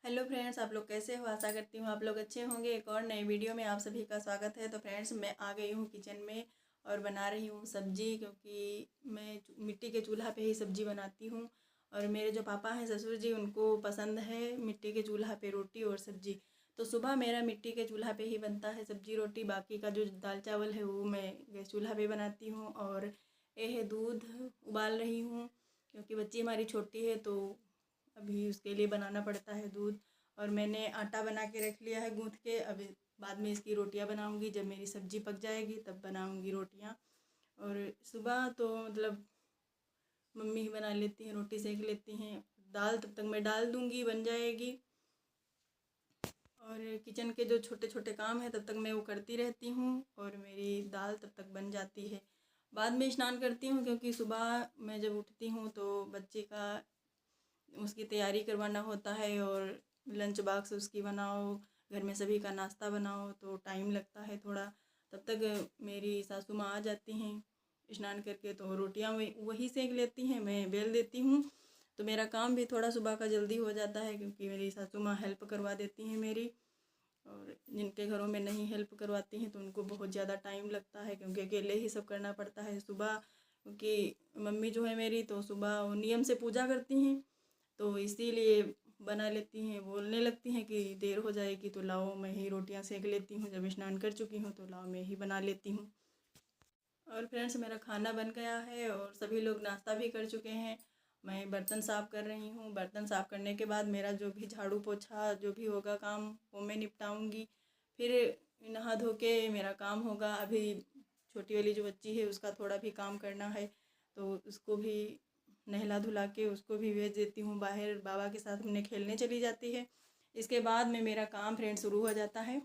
Hello friends, आप लोग कैसे हो। आशा करती हूँ आप लोग अच्छे होंगे। एक और नए वीडियो में आप सभी का स्वागत है। तो फ्रेंड्स, मैं आ गई हूँ किचन में और बना रही हूँ सब्जी, क्योंकि मैं मिट्टी के चूल्हा पे ही सब्जी बनाती हूँ। और मेरे जो पापा हैं, ससुर जी, उनको पसंद है मिट्टी के चूल्हा पे रोटी और सब्जी। तो सुबह मेरा मिट्टी के चूल्हा पे ही बनता है सब्जी रोटी। बाकी का जो दाल चावल है वो मैं गैस चूल्हा पे बनाती हूँ। और ये है दूध उबाल रही हूँ, क्योंकि बच्ची हमारी छोटी है तो अभी उसके लिए बनाना पड़ता है दूध। और मैंने आटा बना के रख लिया है गूँथ के। अब बाद में इसकी रोटियां बनाऊंगी, जब मेरी सब्जी पक जाएगी तब बनाऊंगी रोटियां। और सुबह तो मतलब मम्मी ही बना लेती हैं, रोटी सेक लेती हैं। दाल तब तक मैं डाल दूंगी, बन जाएगी। और किचन के जो छोटे छोटे काम हैं तब तक मैं वो करती रहती हूँ और मेरी दाल तब तक बन जाती है। बाद में स्नान करती हूँ, क्योंकि सुबह मैं जब उठती हूँ तो बच्चे का उसकी तैयारी करवाना होता है और लंच बॉक्स उसकी बनाओ, घर में सभी का नाश्ता बनाओ, तो टाइम लगता है थोड़ा। तब तक मेरी सासू माँ आ जाती हैं स्नान करके, तो रोटियां वही सेक लेती हैं, मैं बेल देती हूँ। तो मेरा काम भी थोड़ा सुबह का जल्दी हो जाता है, क्योंकि मेरी सासू माँ हेल्प करवा देती हैं मेरी। और जिनके घरों में नहीं हेल्प करवाती हैं तो उनको बहुत ज़्यादा टाइम लगता है, क्योंकि अकेले ही सब करना पड़ता है सुबह। क्योंकि मम्मी जो है मेरी, तो सुबह वो नियम से पूजा करती हैं, तो इसीलिए बना लेती हैं। बोलने लगती हैं कि देर हो जाएगी तो लाओ मैं ही रोटियां सेक लेती हूँ, जब स्नान कर चुकी हूँ तो लाओ मैं ही बना लेती हूँ। और फ्रेंड्स, मेरा खाना बन गया है और सभी लोग नाश्ता भी कर चुके हैं। मैं बर्तन साफ़ कर रही हूँ। बर्तन साफ़ करने के बाद मेरा जो भी झाड़ू पोछा जो भी होगा काम, वो मैं निपटाऊँगी। फिर नहा धो के मेरा काम होगा। अभी छोटी वाली जो बच्ची है उसका थोड़ा भी काम करना है, तो उसको भी नहला धुला के उसको भी भेज देती हूँ बाहर। बाबा के साथ उन्हें खेलने चली जाती है। इसके बाद में मेरा काम फ्रेंड शुरू हो जाता है,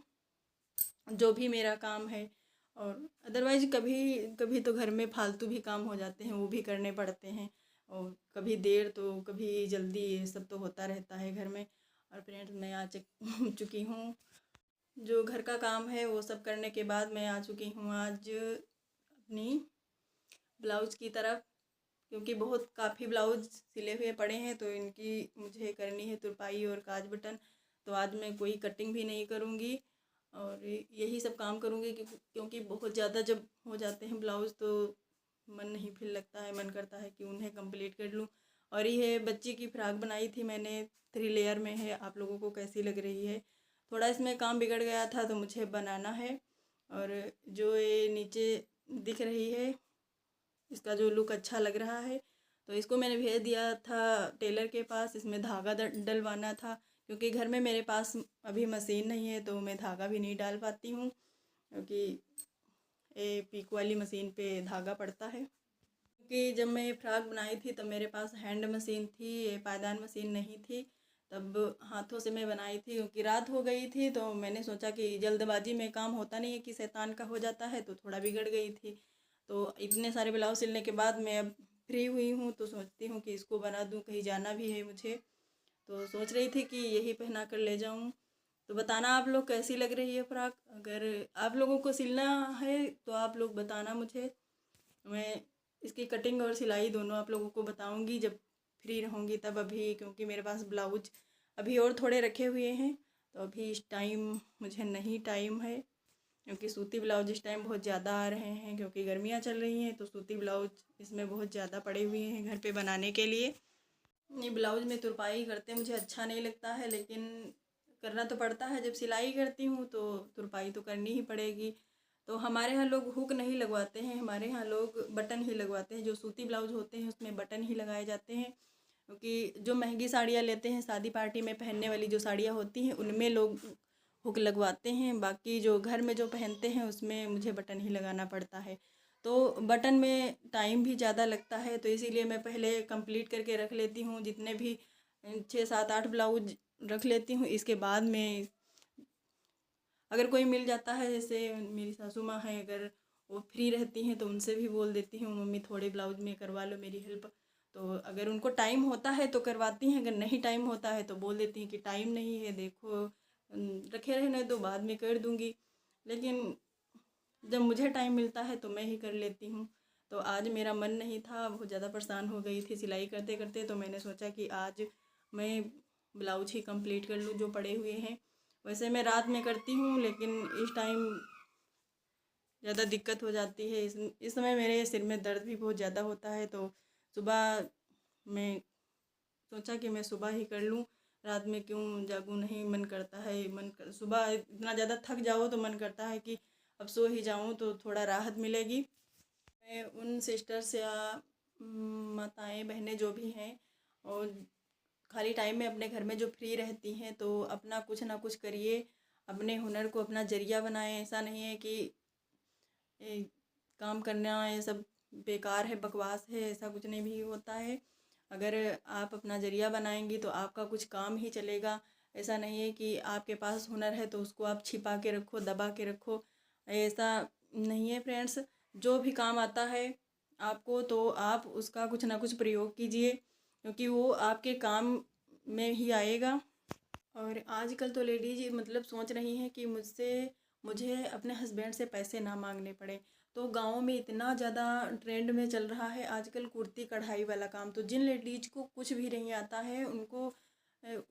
जो भी मेरा काम है। और अदरवाइज कभी कभी तो घर में फालतू भी काम हो जाते हैं, वो भी करने पड़ते हैं। और कभी देर तो कभी जल्दी, ये सब तो होता रहता है घर में। और फ्रेंड्स, मैं आ चुकी हूँ। जो घर का काम है वो सब करने के बाद मैं आ चुकी हूँ आज अपनी ब्लाउज़ की तरफ, क्योंकि बहुत काफ़ी ब्लाउज सिले हुए पड़े हैं, तो इनकी मुझे करनी है तुरपाई और काज बटन। तो आज मैं कोई कटिंग भी नहीं करूँगी और यही सब काम करूँगी, क्योंकि बहुत ज़्यादा जब हो जाते हैं ब्लाउज़ तो मन नहीं फिर लगता है, मन करता है कि उन्हें कंप्लीट कर लूँ। और ये बच्ची की फ्रॉक बनाई थी मैंने, 3 लेयर में है। आप लोगों को कैसी लग रही है। थोड़ा इसमें काम बिगड़ गया था तो मुझे बनाना है। और जो ये नीचे दिख रही है, इसका जो लुक अच्छा लग रहा है, तो इसको मैंने भेज दिया था टेलर के पास। इसमें धागा डलवाना था, क्योंकि घर में मेरे पास अभी मशीन नहीं है, तो मैं धागा भी नहीं डाल पाती हूँ, क्योंकि ये पीक वाली मशीन पे धागा पड़ता है। क्योंकि जब मैं ये फ्रॉक बनाई थी तब मेरे पास हैंड मशीन थी, ये पायदान मशीन नहीं थी। तब हाथों से मैं बनाई थी, क्योंकि रात हो गई थी तो मैंने सोचा कि जल्दबाजी में काम होता नहीं है, कि शैतान का हो जाता है, तो थोड़ा बिगड़ गई थी। तो इतने सारे ब्लाउज सिलने के बाद मैं अब फ्री हुई हूँ, तो सोचती हूँ कि इसको बना दूँ, कहीं जाना भी है मुझे। तो सोच रही थी कि यही पहना कर ले जाऊँ। तो बताना आप लोग कैसी लग रही है फ्रॉक। अगर आप लोगों को सिलना है तो आप लोग बताना मुझे। मैं इसकी कटिंग और सिलाई दोनों आप लोगों को बताऊंगी जब फ्री रहूँगी तब। अभी क्योंकि मेरे पास ब्लाउज अभी और थोड़े रखे हुए हैं, तो अभी इस टाइम मुझे नहीं टाइम है, क्योंकि सूती ब्लाउज इस टाइम बहुत ज़्यादा आ रहे हैं, क्योंकि गर्मियाँ चल रही हैं, तो सूती ब्लाउज इसमें बहुत ज़्यादा पड़े हुए हैं घर पे बनाने के लिए। ये ब्लाउज में तुरपाई करते मुझे अच्छा नहीं लगता है, लेकिन करना तो पड़ता है। जब सिलाई करती हूँ तो तुरपाई तो करनी ही पड़ेगी। तो हमारे यहाँ लोग हुक नहीं लगवाते हैं, हमारे यहाँ लोग बटन ही लगवाते हैं। जो सूती ब्लाउज होते हैं उसमें बटन ही लगाए जाते हैं, क्योंकि जो महंगी साड़ियाँ लेते हैं, शादी पार्टी में पहनने वाली जो साड़ियाँ होती हैं उनमें लोग हुक लगवाते हैं। बाकी जो घर में जो पहनते हैं उसमें मुझे बटन ही लगाना पड़ता है। तो बटन में टाइम भी ज़्यादा लगता है, तो इसीलिए मैं पहले कंप्लीट करके रख लेती हूँ। जितने भी 6 7 8 ब्लाउज रख लेती हूँ। इसके बाद में अगर कोई मिल जाता है, जैसे मेरी सासू माँ हैं, अगर वो फ्री रहती हैं तो उनसे भी बोल देती हूँ मम्मी थोड़े ब्लाउज में करवा लो मेरी हेल्प। तो अगर उनको टाइम होता है तो करवाती हैं, अगर नहीं टाइम होता है तो बोल देती हैं कि टाइम नहीं है, देखो रखे रहने दो, बाद में कर दूँगी। लेकिन जब मुझे टाइम मिलता है तो मैं ही कर लेती हूँ। तो आज मेरा मन नहीं था, बहुत ज़्यादा परेशान हो गई थी सिलाई करते करते, तो मैंने सोचा कि आज मैं ब्लाउज ही कंप्लीट कर लूँ जो पड़े हुए हैं। वैसे मैं रात में करती हूँ, लेकिन इस टाइम ज़्यादा दिक्कत हो जाती है। इस समय मेरे सिर में दर्द भी बहुत ज़्यादा होता है, तो सुबह मैं सोचा कि मैं सुबह ही कर लूँ, रात में क्यों जागूँ। नहीं मन करता है, सुबह इतना ज़्यादा थक जाओ तो मन करता है कि अब सो ही जाऊँ तो थोड़ा राहत मिलेगी। मैं उन सिस्टर्स या माताएं बहनें जो भी हैं, और खाली टाइम में अपने घर में जो फ्री रहती हैं, तो अपना कुछ ना कुछ करिए, अपने हुनर को अपना जरिया बनाएं। ऐसा नहीं है कि काम करना ये सब बेकार है, बकवास है, ऐसा कुछ नहीं भी होता है। अगर आप अपना जरिया बनाएंगी तो आपका कुछ काम ही चलेगा। ऐसा नहीं है कि आपके पास हुनर है तो उसको आप छिपा के रखो, दबा के रखो, ऐसा नहीं है फ्रेंड्स। जो भी काम आता है आपको, तो आप उसका कुछ ना कुछ प्रयोग कीजिए, क्योंकि वो आपके काम में ही आएगा। और आजकल तो लेडीज मतलब सोच रही हैं कि मुझे अपने हस्बैंड से पैसे ना मांगने पड़े। तो गाँव में इतना ज़्यादा ट्रेंड में चल रहा है आजकल कुर्ती कढ़ाई वाला काम। तो जिन लेडीज को कुछ भी नहीं आता है, उनको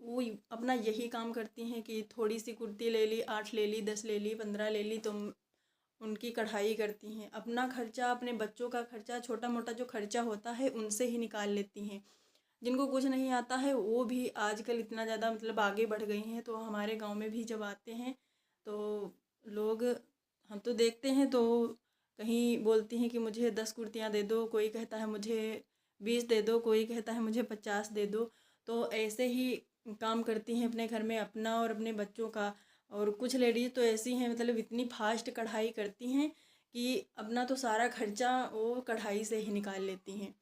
वो अपना यही काम करती हैं कि थोड़ी सी कुर्ती ले ली, 8 ले ली, 10 ले ली, 15 ले ली, तो उनकी कढ़ाई करती हैं। अपना खर्चा, अपने बच्चों का खर्चा, छोटा मोटा जो खर्चा होता है उनसे ही निकाल लेती हैं। जिनको कुछ नहीं आता है वो भी आजकल इतना ज़्यादा मतलब आगे बढ़ गई हैं। तो हमारे गांव में भी जब आते हैं तो लोग, हम तो देखते हैं, तो कहीं बोलती हैं कि मुझे 10 कुर्तियाँ दे दो, कोई कहता है मुझे 20 दे दो, कोई कहता है मुझे 50 दे दो। तो ऐसे ही काम करती हैं अपने घर में अपना और अपने बच्चों का। और कुछ लेडीज़ तो ऐसी हैं, मतलब इतनी फास्ट कढ़ाई करती हैं कि अपना तो सारा खर्चा वो कढ़ाई से ही निकाल लेती हैं।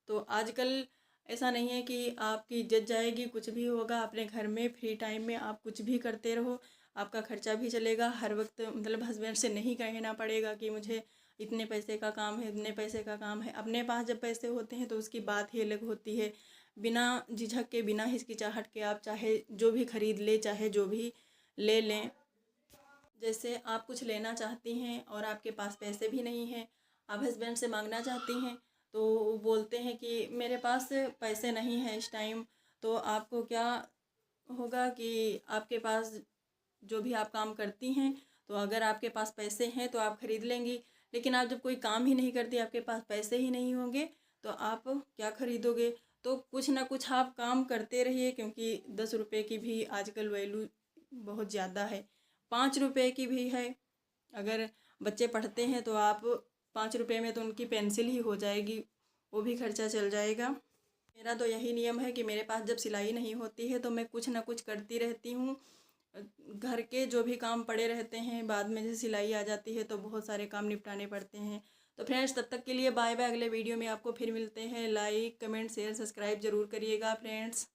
तो आजकल ऐसा नहीं है कि आपकी इज्जत जाएगी, कुछ भी होगा। अपने घर में फ्री टाइम में आप कुछ भी करते रहो, आपका खर्चा भी चलेगा। हर वक्त मतलब हस्बैंड से नहीं कहना पड़ेगा कि मुझे इतने पैसे का काम है, इतने पैसे का काम है। अपने पास जब पैसे होते हैं तो उसकी बात ही अलग होती है। बिना झिझक के, बिना हिचकिचाहट के आप चाहे जो भी खरीद ले, चाहे जो भी ले लें। जैसे आप कुछ लेना चाहती हैं और आपके पास पैसे भी नहीं हैं, आप हस्बैंड से मांगना चाहती हैं, तो वो बोलते हैं कि मेरे पास पैसे नहीं हैं इस टाइम। तो आपको क्या होगा कि आपके पास जो भी आप काम करती हैं, तो अगर आपके पास पैसे हैं तो आप खरीद लेंगी। लेकिन आप जब कोई काम ही नहीं करती, आपके पास पैसे ही नहीं होंगे, तो आप क्या खरीदोगे। तो कुछ ना कुछ आप काम करते रहिए, क्योंकि 10 रुपये की भी आजकल वैल्यू बहुत ज़्यादा है, 5 रुपये की भी है। अगर बच्चे पढ़ते हैं तो आप 5 रुपये में तो उनकी पेंसिल ही हो जाएगी, वो भी खर्चा चल जाएगा। मेरा तो यही नियम है कि मेरे पास जब सिलाई नहीं होती है तो मैं कुछ ना कुछ करती रहती हूँ। घर के जो भी काम पड़े रहते हैं, बाद में जैसे सिलाई आ जाती है तो बहुत सारे काम निपटाने पड़ते हैं। तो फ्रेंड्स, तब तक के लिए बाय बाय। अगले वीडियो में आपको फिर मिलते हैं। लाइक, कमेंट, शेयर, सब्सक्राइब ज़रूर करिएगा फ्रेंड्स।